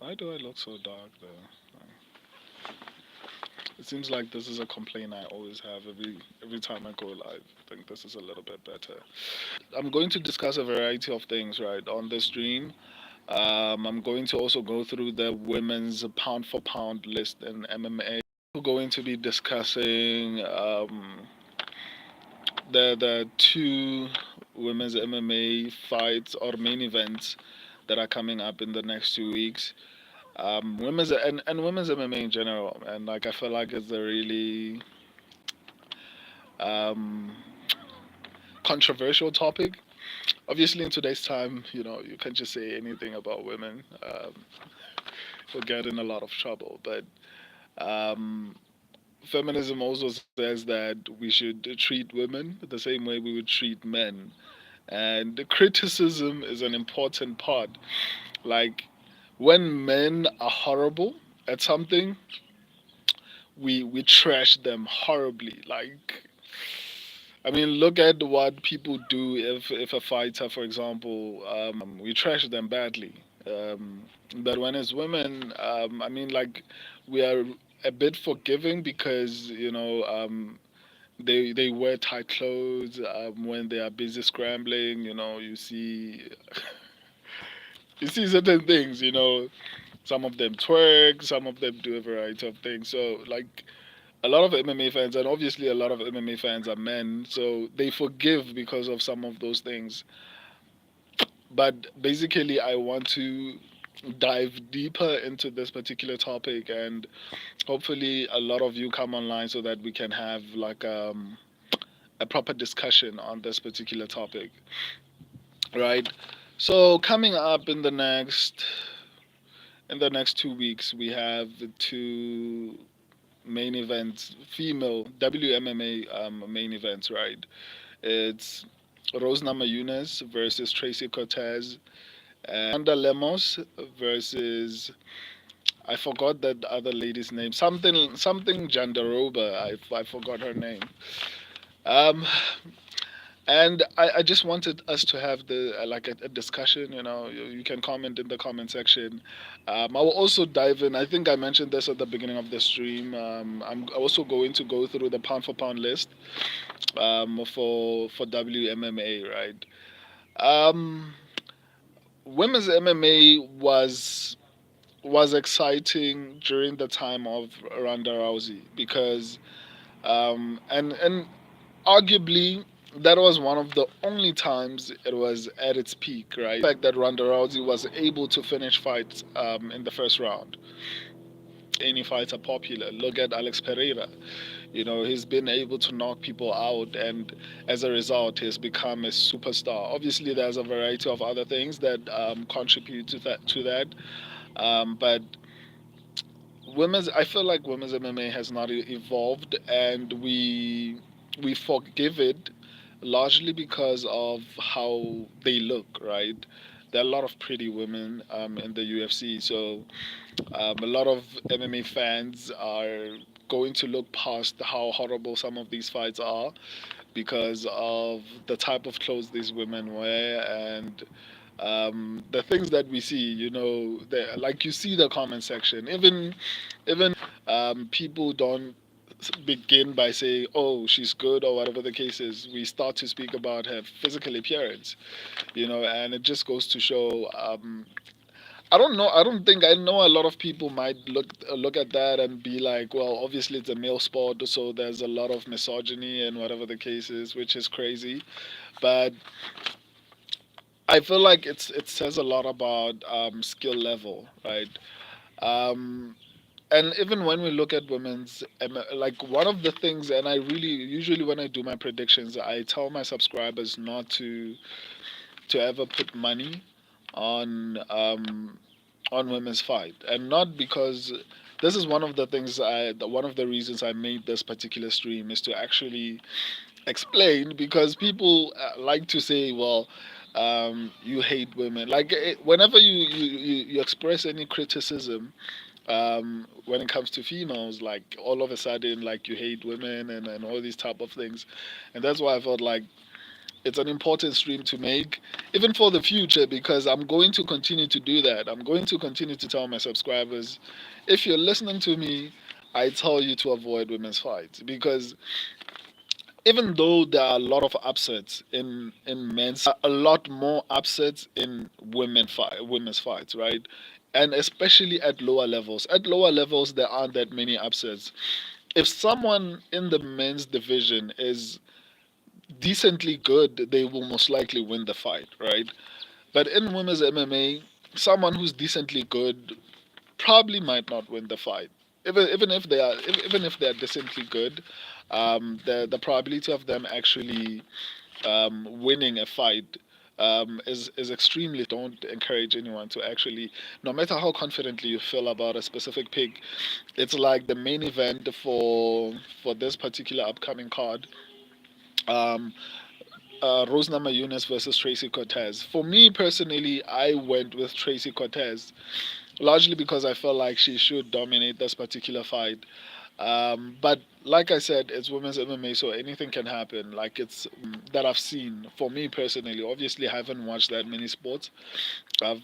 Why do I look so dark though? It seems like this is a complaint I always have every time I go live. I think this is a little bit better. I'm going to discuss a variety of things right on the stream. I'm going to also go through the women's pound for pound list in MMA. We're going to be discussing the two women's MMA fights or main events that are coming up in the next 2 weeks. Women's and women's MMA in general, and like I feel like it's a really um, controversial topic. Obviously, in today's time, you can't just say anything about women. You'll get in a lot of trouble. But um, feminism also says that we should treat women the same way we would treat men. And the criticism is an important part. Like, when men are horrible at something, we trash them horribly. Like, I mean, look at what people do if a fighter, for example, we trash them badly. But when it's women, I mean, like, we are a bit forgiving because they wear tight clothes when they are busy scrambling. You see certain things. Some of them twerk, some of them do a variety of things. So like a lot of MMA fans, and obviously a lot of MMA fans are men, so they forgive because of some of those things. But basically, I want to dive deeper into this particular topic, and hopefully, a lot of you come online so that we can have like a proper discussion on this particular topic, right? So coming up in the next 2 weeks, we have two main events, female WMMA main events, right? It's Rose Namajunas versus Tracy Cortez, and Amanda Lemos versus, I forgot that other lady's name, something Jandaroba. I forgot her name. Um, and I just wanted us to have like a discussion. You can comment in the comment section. I will also dive in. I think I mentioned this at the beginning of the stream. I'm also going to go through the pound for pound list for WMMA, right? Um, Women's MMA was exciting during the time of Ronda Rousey because and arguably that was one of the only times it was at its peak, right? The fact that Ronda Rousey was able to finish fights in the first round. Any fighter popular. Look at Alex Pereira. He's been able to knock people out, and as a result, he's become a superstar. Obviously, there's a variety of other things that contribute to that. But I feel like women's MMA has not evolved, and we forgive it largely because of how they look, right? There are a lot of pretty women in the UFC, so a lot of MMA fans are going to look past how horrible some of these fights are because of the type of clothes these women wear and the things that we see. Like you see the comment section. Even people don't begin by saying, "Oh, she's good" or whatever the case is. We start to speak about her physical appearance. And it just goes to show. I don't know. I know a lot of people might look at that and be like, well, obviously it's a male sport, so there's a lot of misogyny and whatever the case is, which is crazy. But I feel like it says a lot about skill level, right? Um, and even when we look at women's, like one of the things, and I really usually when I do my predictions, I tell my subscribers not to ever put money on women's fight, and not because this is one of the things one of the reasons I made this particular stream is to actually explain because people like to say, well, you hate women. Like whenever you express any criticism when it comes to females, like all of a sudden, like you hate women and all these type of things, and that's why I felt like It's an important stream to make, even for the future, because I'm going to continue to do that. I'm going to continue to tell my subscribers, if you're listening to me, I tell you to avoid women's fights, because even though there are a lot of upsets in men's, a lot more upsets in women's fights, right? And especially at lower levels. At lower levels, there aren't that many upsets. If someone in the men's division is decently good, they will most likely win the fight, right? But in women's MMA, someone who's decently good probably might not win the fight. Even if they are even if they are decently good, the probability of them actually winning a fight is extremely. Don't encourage anyone to actually, no matter how confidently you feel about a specific pick, it's like the main event for this particular upcoming card. Um, Rose Namajunas versus Tracy Cortez. For me personally, I went with Tracy Cortez largely because I felt like she should dominate this particular fight. But like I said, it's women's MMA, so anything can happen. Like it's that I've seen. For me personally, obviously, I haven't watched that many sports. I've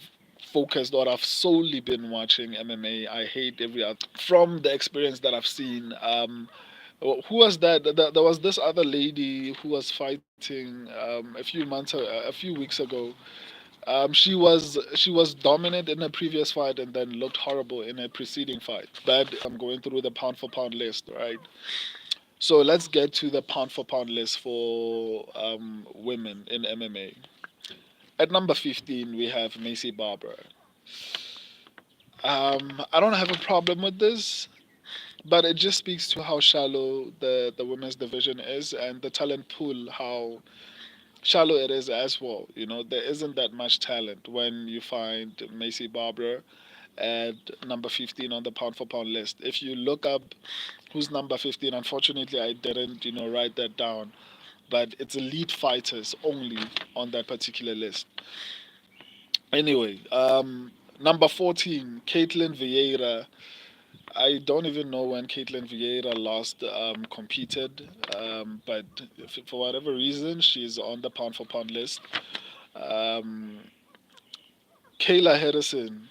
focused or I've solely been watching MMA. I hate every other. From the experience that I've seen, who was that? There was this other lady who was fighting a few weeks ago. She was dominant in a previous fight and then looked horrible in a preceding fight. But I'm going through the pound for pound list, right? So let's get to the pound for pound list for women in MMA. At number 15, we have Macy Barber. I don't have a problem with this, but it just speaks to how shallow the women's division is and the talent pool, how shallow it is as well. There isn't that much talent when you find Macy Barber at number 15 on the pound for pound list. If you look up who's number 15, unfortunately, I didn't, write that down, but it's elite fighters only on that particular list. Anyway, number 14, Caitlin Vieira. I don't even know when Caitlin Vieira last competed, but for whatever reason, she's on the pound for pound list. Um, Kayla Harrison.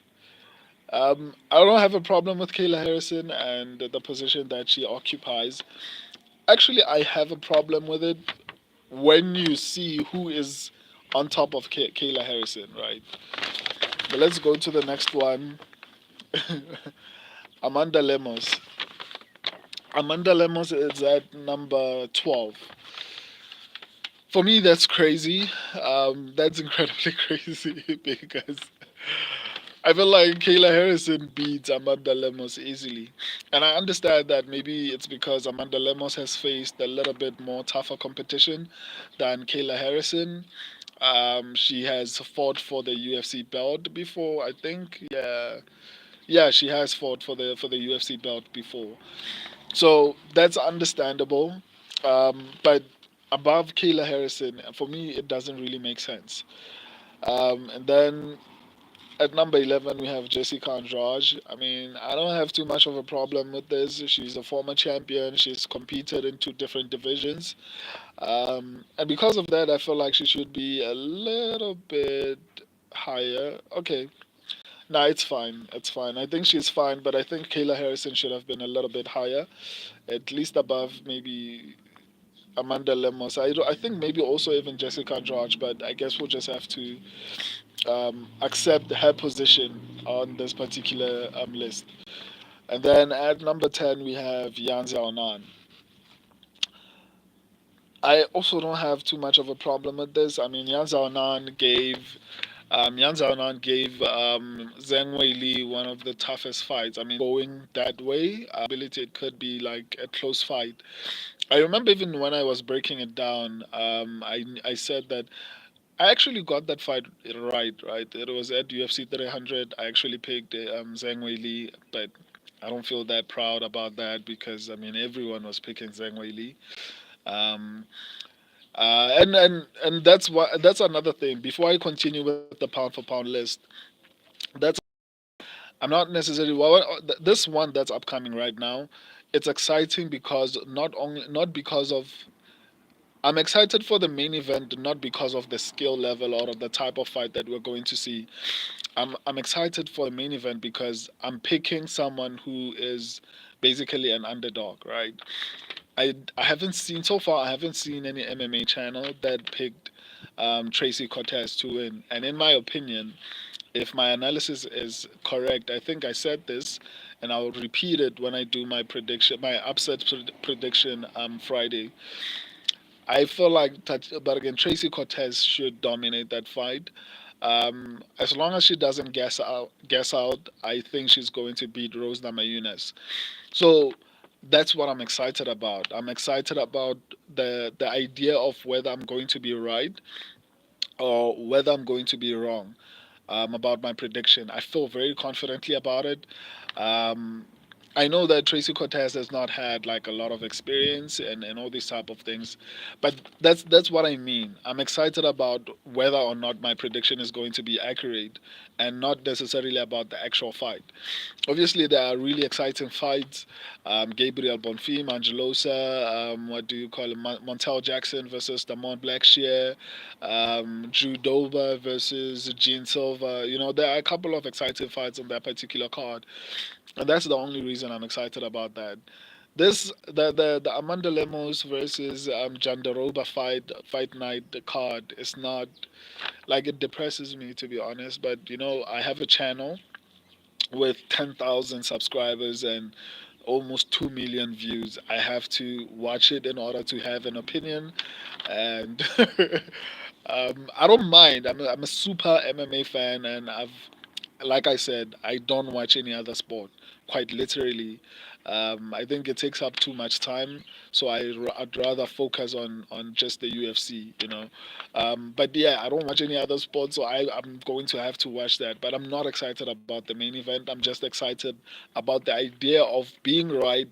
I don't have a problem with Kayla Harrison and the position that she occupies. Actually, I have a problem with it when you see who is on top of Kayla Harrison, right? But let's go to the next one. Amanda Lemos. Amanda Lemos is at number 12. For me, that's crazy. That's incredibly crazy because I feel like Kayla Harrison beats Amanda Lemos easily. And I understand that maybe it's because Amanda Lemos has faced a little bit more tougher competition than Kayla Harrison. She has fought for the UFC belt before, I think. Yeah, yeah, she has fought for the UFC belt before. So that's understandable. But above Kayla Harrison, for me, it doesn't really make sense. And then at number 11, we have Jessica Andrade. I mean, I don't have too much of a problem with this. She's a former champion. She's competed in two different divisions. And because of that, I feel like she should be a little bit higher. Okay. No, it's fine. It's fine. I think she's fine, but I think Kayla Harrison should have been a little bit higher, at least above maybe Amanda Lemos. I think maybe also even Jessica Andrade, but I guess we'll just have to accept her position on this particular list. And then at number 10, we have Yan Xiaonan. I also don't have too much of a problem with this. I mean, Yan Xiaonan gave Zhang Weili one of the toughest fights. I mean, going that way, ability it could be like a close fight. I remember even when I was breaking it down, I said that I actually got that fight right. Right, it was at UFC 300. I actually picked Zhang Weili, but I don't feel that proud about that because I mean everyone was picking Zhang Weili. Um, and that's another thing. Before I continue with the pound for pound list, that's I'm not necessarily this one that's upcoming right now. It's exciting because not because of I'm excited for the main event, not because of the skill level or of the type of fight that we're going to see. I'm excited for the main event because I'm picking someone who is basically an underdog, right? I haven't seen so far. I haven't seen any MMA channel that picked Tracy Cortez to win. And in my opinion, if my analysis is correct, I think I said this, and I'll repeat it when I do my prediction, my upset prediction Friday. I feel like that, but again, Tracy Cortez should dominate that fight. As long as she doesn't guess out, I think she's going to beat Rose Namajunas. So that's what I'm excited about. I'm excited about the idea of whether I'm going to be right or whether I'm going to be wrong about my prediction. I feel very confidently about it. Um, I know that Tracy Cortez has not had like a lot of experience and all these type of things, but that's what I mean. I'm excited about whether or not my prediction is going to be accurate, and not necessarily about the actual fight. Obviously, there are really exciting fights. Gabriel Bonfim, Angelosa, what do you call it? Montel Jackson versus Damon Blackshear, Drew Dober versus Gene Silva. You know, there are a couple of exciting fights on that particular card, and that's the only reason I'm excited about that. The Amanda Lemos versus Jandaroba fight night the card is not like, it depresses me, to be honest. But you know, I have a channel with 10,000 subscribers and almost 2 million views. I have to watch it in order to have an opinion. And I don't mind. I'm a super MMA fan, and like I said, I don't watch any other sport, quite literally. I think it takes up too much time, so I'd rather focus on just the UFC, you know. But yeah, I don't watch any other sport, so I'm going to have to watch that. But I'm not excited about the main event. I'm just excited about the idea of being right,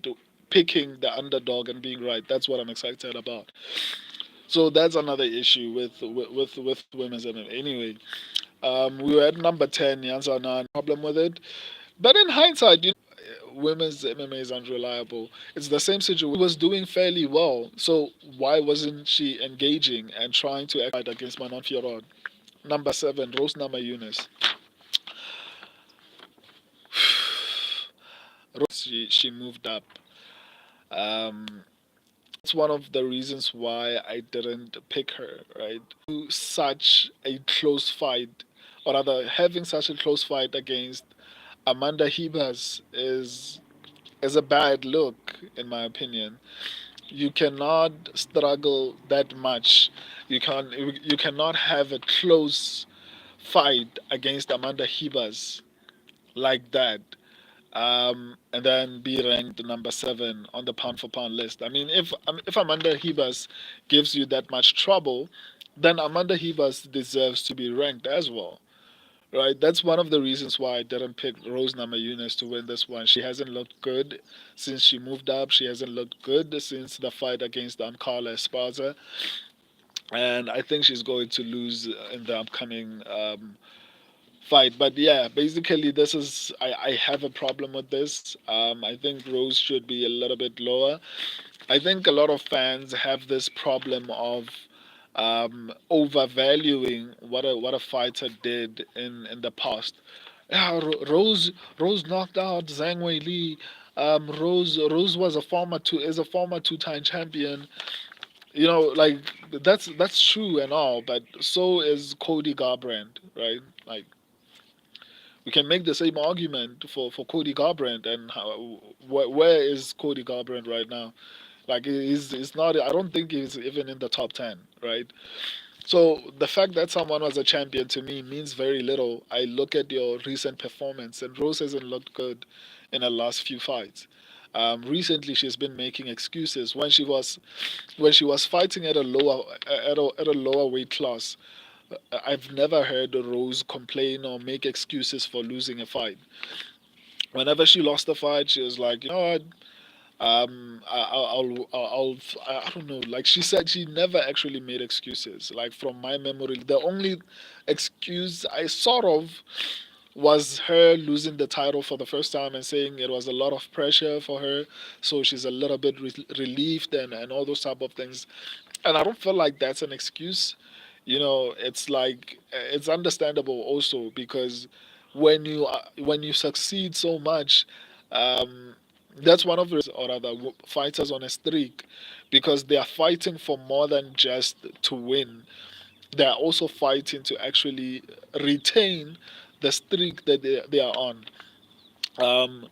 picking the underdog and being right. That's what I'm excited about. So that's another issue with women's MMA. Anyway, we were at number 10, Yansa Nan, problem with it. But in hindsight, women's MMA is unreliable. It's the same situation. Was doing fairly well, so why wasn't she engaging and trying to fight against Manon Fiorot? Number 7, Rose Namajunas. She moved up. Um, that's one of the reasons why I didn't pick her. Right, such a close fight, or rather, having such a close fight against Amanda Hebers is a bad look, in my opinion. You cannot struggle that much. You cannot have a close fight against Amanda Hebers like that, and then be ranked number 7 on the pound for pound list. I mean, if Amanda Hebers gives you that much trouble, then Amanda Hebers deserves to be ranked as well. Right, that's one of the reasons why I didn't pick Rose Namajunas to win this one. She hasn't looked good since she moved up. She hasn't looked good since the fight against Carla Esparza, and I think she's going to lose in the upcoming fight. But yeah, basically, this is I have a problem with this. I think Rose should be a little bit lower. I think a lot of fans have this problem of overvaluing what a fighter did in the past. Yeah, Rose knocked out Zhang Wei Li. Rose was a former two is a former two-time champion. You know, like that's true and all, but so is Cody Garbrandt, right? Like, we can make the same argument for Cody Garbrandt, and where is Cody Garbrandt right now? Like, he's not. I don't think he's even in the top 10, right? So the fact that someone was a champion to me means very little. I look at your recent performance, and Rose hasn't looked good in the last few fights. Recently, she's been making excuses when she was fighting at a lower weight class. I've never heard Rose complain or make excuses for losing a fight. Whenever she lost a fight, she was like, you know what? I don't know. Like she said, she never actually made excuses. Like from my memory, the only excuse I sort of was her losing the title for the first time and saying it was a lot of pressure for her, so she's a little bit relieved and all those type of things. and I don't feel like that's an excuse. It's like it's understandable also because when you succeed so much, um, that's one of the or rather fighters on a streak because they are fighting for more than just to win. They are also fighting to actually retain the streak that they are on.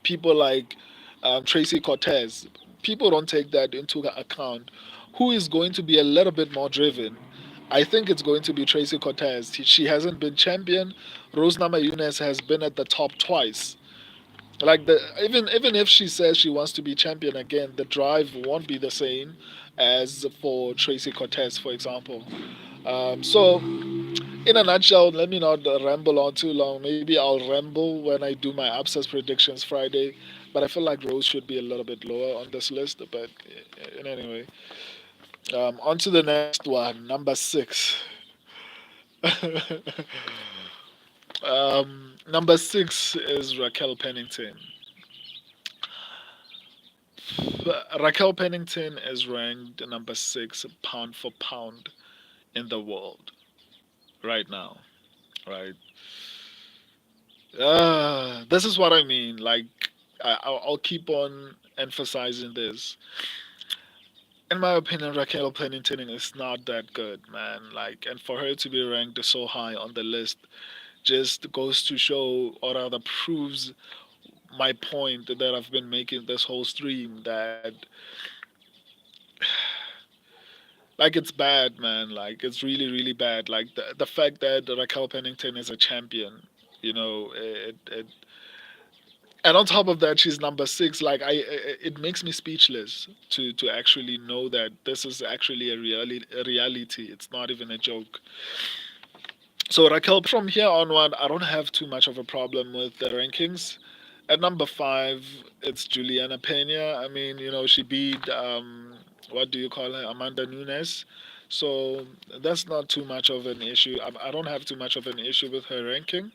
People like Tracy Cortez, people don't take that into account. Who is going to be a little bit more driven? I think it's going to be Tracy Cortez. She hasn't been champion. Rose Namajunas has been at the top twice. Like even if she says she wants to be champion again, the drive won't be the same as for Tracy Cortez, for example. So in a nutshell, let me not ramble on too long. Maybe I'll ramble when I do my abscess predictions Friday. But I feel like Rose should be a little bit lower on this list. But anyway, on to the next one, number six. Number six is Raquel Pennington. Raquel Pennington is ranked number six pound for pound in the world right now. Right. This is what I mean. Like, I'll keep on emphasizing this. In my opinion, Raquel Pennington is not that good, man. Like, and for her to be ranked so high on the list just goes to show, or rather proves my point that I've been making this whole stream that, like, it's bad, man. Like, it's really, really bad. Like, the fact that Raquel Pennington is a champion, it and on top of that she's number six. Like it makes me speechless to actually know that this is actually a reality. It's not even a joke. So Raquel, from here onward, I don't have too much of a problem with the rankings. At number five, it's Juliana Pena. I mean, she beat what do you call her, Amanda Nunes. So that's not too much of an issue. I don't have too much of an issue with her ranking.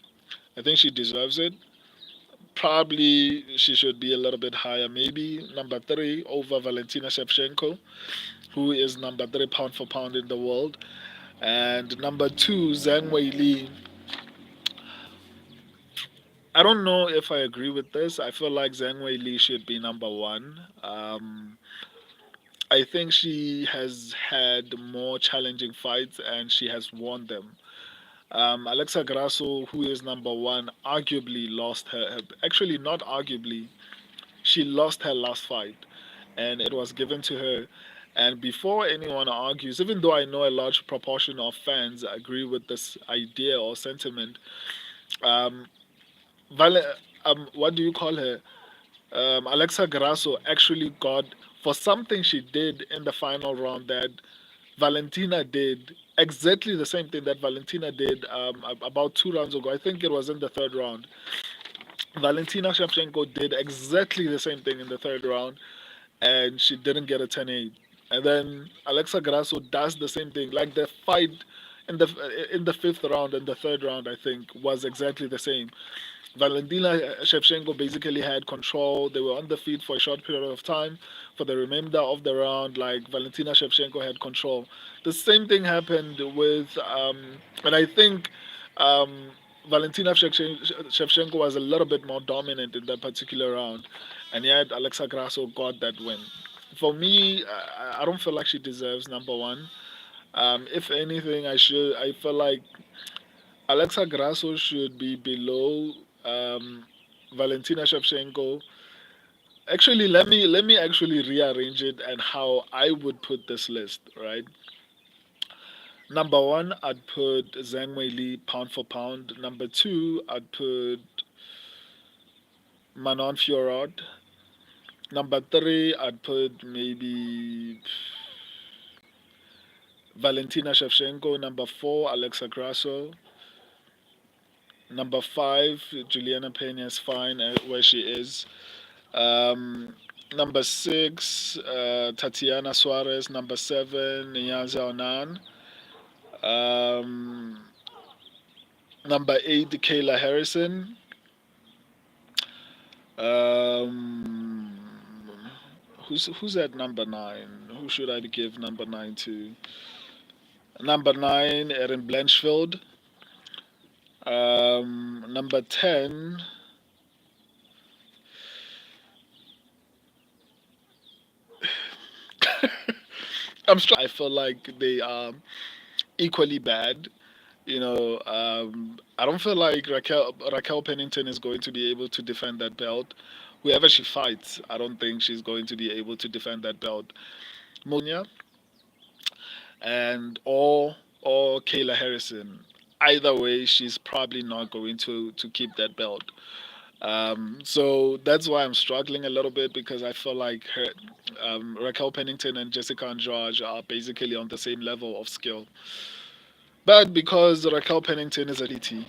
I think she deserves it. Probably she should be a little bit higher, maybe number three over Valentina Shevchenko, who is number three pound for pound in the world. And number two, Zhang Wei Li. I don't know if I agree with this. I feel like Zhang Wei Li should be number one. I think she has had more challenging fights and she has won them. Alexa Grasso, who is number one, arguably lost actually, not arguably, she lost her last fight and it was given to her. And before anyone argues, even though I know a large proportion of fans agree with this idea or sentiment, um, what do you call her? Alexa Grasso actually got, for something she did in the final round that Valentina did, exactly the same thing that Valentina did about 2 rounds ago. I think it was in the third round. Valentina Shevchenko did exactly the same thing in the third round and she didn't get a 10-8. And then Alexa Grasso does the same thing. Like the fight in the fifth round and the third round, I think, was exactly the same. Valentina Shevchenko basically had control. They were on the feet for a short period of time. For the remainder of the round, like Valentina Shevchenko had control. The same thing happened with, and I think um, Valentina Shevchenko was a little bit more dominant in that particular round, and yet Alexa Grasso got that win. For me, I don't feel like she deserves number one. If anything, I feel like Alexa Grasso should be below Valentina Shevchenko. Actually, let me actually rearrange it and how I would put this list. Right, number one, I'd put Zhang Wei Li pound for pound. Number two, I'd put Manon Fiorot. Number three, I'd put maybe Valentina Shevchenko. Number four, Alexa Grasso. Number five, Juliana Pena is fine where she is. Number six, Tatiana Suarez. Number seven, Niyazi Onan. Um, Number eight, Kayla Harrison. Um, who's at number nine? Who should I give number 9 to? Number 9, Erin Blanchfield. Number 10, I feel like they are equally bad. I don't feel like Raquel Pennington is going to be able to defend that belt. Whoever she fights, I don't think she's going to be able to defend that belt. Monia and or Kayla Harrison. Either way, she's probably not going to keep that belt. So that's why I'm struggling a little bit because I feel like Raquel Pennington and Jessica Andrade are basically on the same level of skill. But because Raquel Pennington is a DT,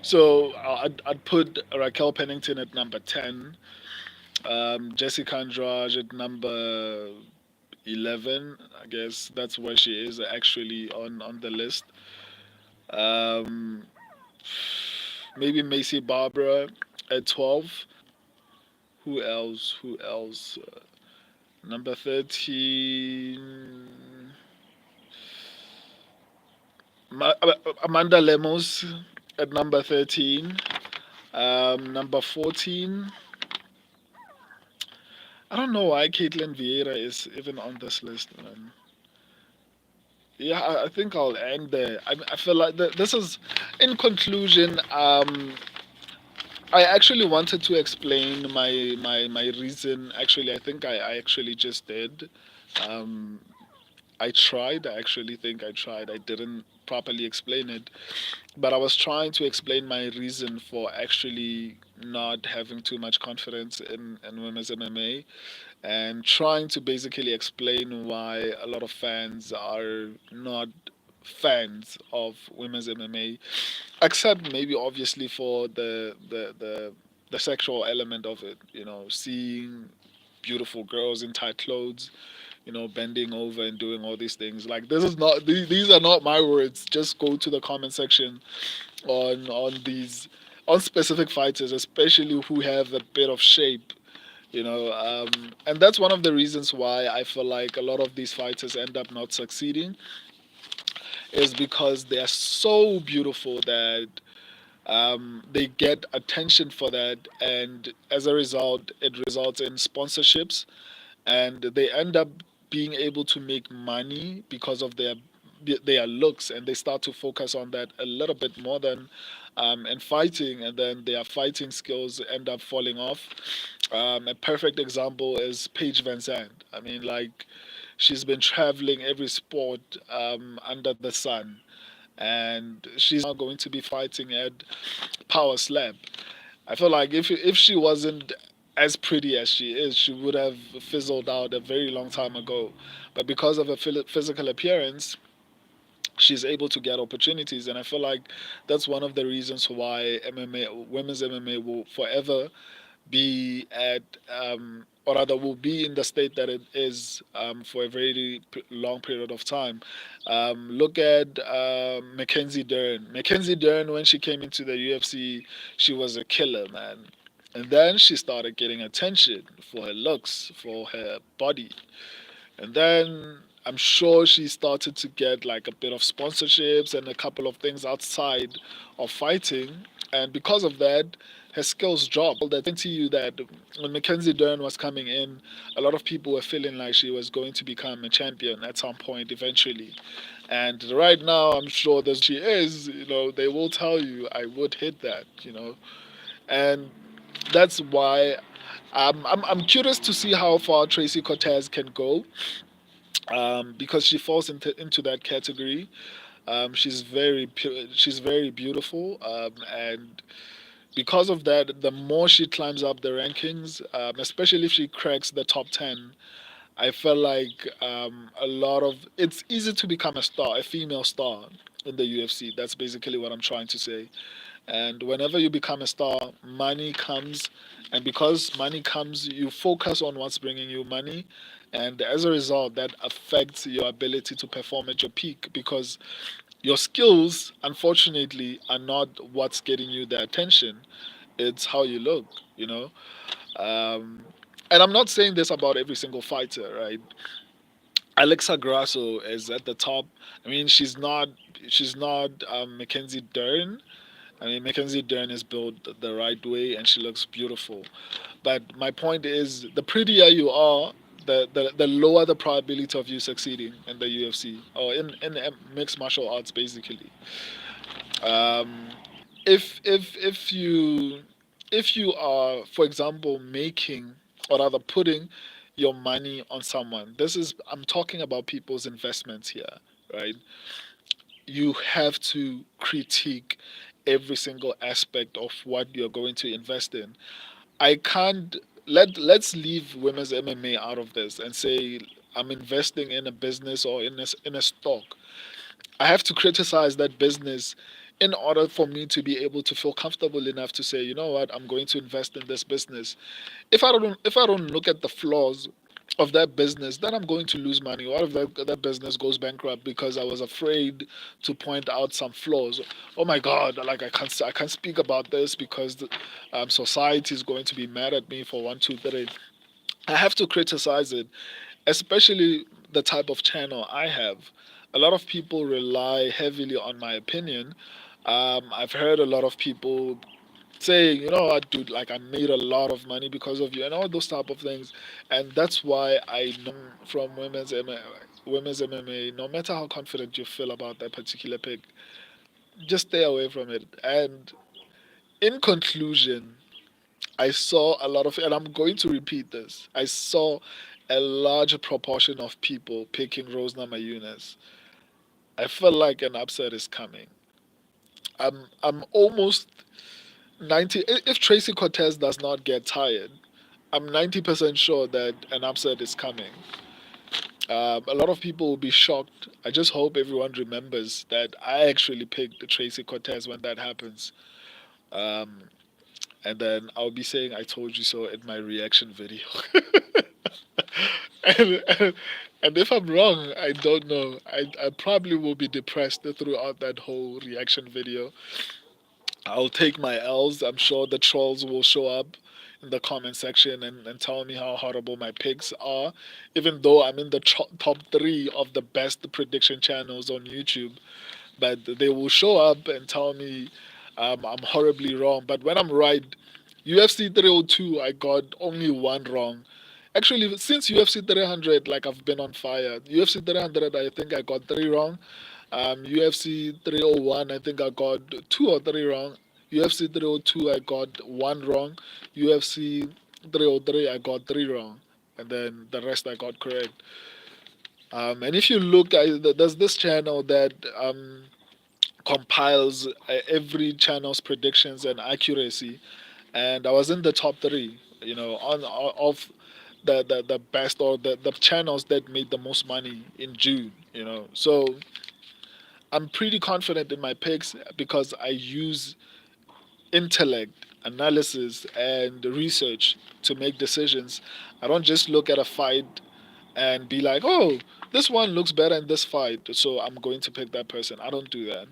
so I'd put Raquel Pennington at number 10, Jessica Andrade at number 11. I guess that's where she is actually on the list. Um, Maybe Macy Barbara at 12. Who else? Who else? Number 13. Amanda Lemos at number 13. Number 14. I don't know why Caitlin Vieira is even on this list, man. Yeah, I think I'll end there. I feel like this is, in conclusion, I actually wanted to explain my reason. Actually, I think I actually just did. Um, I tried. I actually think I tried. I didn't properly explain it, but I was trying to explain my reason for actually not having too much confidence in women's MMA and trying to basically explain why a lot of fans are not fans of women's MMA, except maybe obviously for the sexual element of it. Seeing beautiful girls in tight clothes, bending over and doing all these things. Like this is not these are not my words. Just go to the comment section on these on specific fighters, especially who have a bit of shape. And that's one of the reasons why I feel like a lot of these fighters end up not succeeding is because they are so beautiful that they get attention for that, and as a result, it results in sponsorships, and they end up being able to make money because of their looks, and they start to focus on that a little bit more than and fighting, and then their fighting skills end up falling off. A perfect example is Paige Van Zandt. I mean, like, she's been traveling every sport under the sun, and she's now going to be fighting at Power Slap. I feel like if she wasn't as pretty as she is, she would have fizzled out a very long time ago. But because of her physical appearance, she's able to get opportunities, and I feel like that's one of the reasons why MMA, women's MMA, will forever be at, or rather, will be in the state that it is for a very long period of time. Look at Mackenzie Dern. Mackenzie Dern, when she came into the UFC, she was a killer, man. And then she started getting attention for her looks, for her body. And then I'm sure she started to get like a bit of sponsorships and a couple of things outside of fighting. And because of that, her skills dropped. That to you that when Mackenzie Dern was coming in, a lot of people were feeling like she was going to become a champion at some point eventually. And right now, I'm sure that she is. They will tell you I would hit that. And that's why I'm curious to see how far Tracy Cortez can go, because she falls into that category. She's very beautiful, and because of that, the more she climbs up the rankings, especially if she cracks the top 10, I feel like it's easy to become a star, a female star in the UFC. That's basically what I'm trying to say. And whenever you become a star, money comes. And because money comes, you focus on what's bringing you money. And as a result, that affects your ability to perform at your peak because your skills, unfortunately, are not what's getting you the attention. It's how you look. Um, and I'm not saying this about every single fighter, right? Alexa Grasso is at the top. I mean, she's not Mackenzie Dern. I mean, Mackenzie Dern is built the right way and she looks beautiful. But my point is, the prettier you are, the lower the probability of you succeeding in the UFC or in mixed martial arts, basically. Um, if you are, for example, making or rather putting your money on someone, this is I'm talking about people's investments here, right? You have to critique every single aspect of what you're going to invest in. I can't let's leave women's MMA out of this and say I'm investing in a business or in a stock. I have to criticize that business in order for me to be able to feel comfortable enough to say, you know what, I'm going to invest in this business. If I don't look at the flaws of that business, then I'm going to lose money. What if that business goes bankrupt because I was afraid to point out some flaws? Oh my God! Like I can't speak about this because society is going to be mad at me for one, two, three. I have to criticize it, especially the type of channel I have. A lot of people rely heavily on my opinion. I've heard a lot of people saying, you know what, dude, like I made a lot of money because of you, and all those type of things. And that's why I know from women's MMA, no matter how confident you feel about that particular pick, just stay away from it. And in conclusion, I saw a lot of, and I'm going to repeat this. I saw a large proportion of people picking Rose Namajunas. I feel like an upset is coming. I'm almost 90. If Tracy Cortez does not get tired, I'm 90% sure that an upset is coming. A lot of people will be shocked. I just hope everyone remembers that I actually picked Tracy Cortez when that happens. Um, and then I'll be saying I told you so in my reaction video. and, and if I'm wrong, I don't know. I probably will be depressed throughout that whole reaction video. I'll take my L's. I'm sure the trolls will show up in the comment section and tell me how horrible my picks are, even though I'm in the top three of the best prediction channels on YouTube. But they will show up and tell me I'm horribly wrong. But when I'm right, UFC 302, I got only one wrong. Actually, since UFC 300, like I've been on fire. UFC 300, I think I got three wrong. UFC 301, I think I got two or three wrong. UFC 302, I got one wrong. UFC 303, I got three wrong. And then the rest I got correct. And if you look, there's this channel that compiles every channel's predictions and accuracy. And I was in the top three, of the best or the channels that made the most money in June. So I'm pretty confident in my picks because I use intellect, analysis, and research to make decisions. I don't just look at a fight and be like, oh, this one looks better in this fight, so I'm going to pick that person. I don't do that.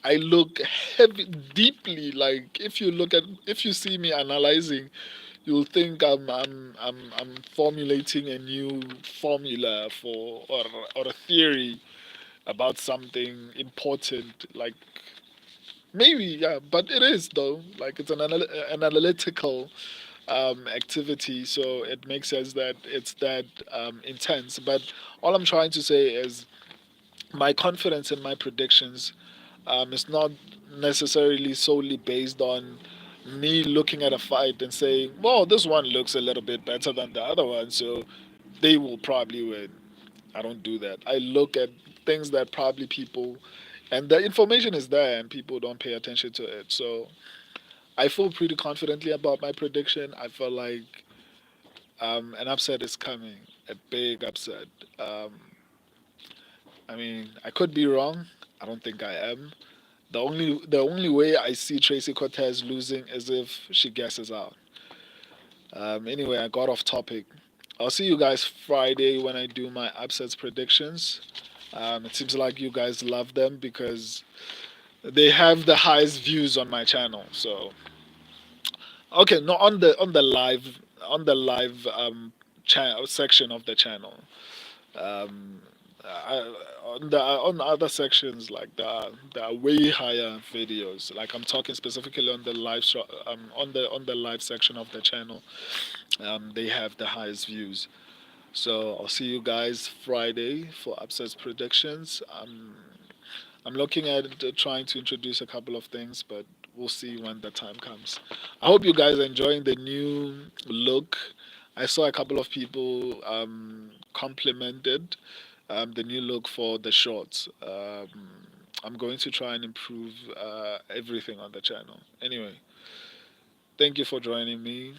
I look heavy, deeply. Like if you see me analyzing, you'll think I'm formulating a new formula for or a theory about something important. Like maybe, yeah, but it is though. Like it's an analytical activity, so it makes sense that it's that intense. But all I'm trying to say is my confidence in my predictions is not necessarily solely based on me looking at a fight and saying, well, this one looks a little bit better than the other one, so they will probably win. I don't do that. I look at things that probably people, and the information is there, and people don't pay attention to it. So I feel pretty confidently about my prediction. I feel like an upset is coming, a big upset. Um, I mean, I could be wrong. I don't think I am. The only way I see Tracy Cortez losing is if she guesses out. Anyway, I got off topic. I'll see you guys Friday when I do my upsets predictions. It seems like you guys love them because they have the highest views on my channel. So okay, no, on the live section of the channel. Um, on other sections, like there are way higher videos. Like I'm talking specifically on the on the live section of the channel. They have the highest views. So I'll see you guys Friday for upsets predictions. I'm looking at trying to introduce a couple of things, but we'll see when the time comes. I hope you guys are enjoying the new look. I saw a couple of people complimented the new look for the shorts. I'm going to try and improve everything on the channel. Anyway, thank you for joining me.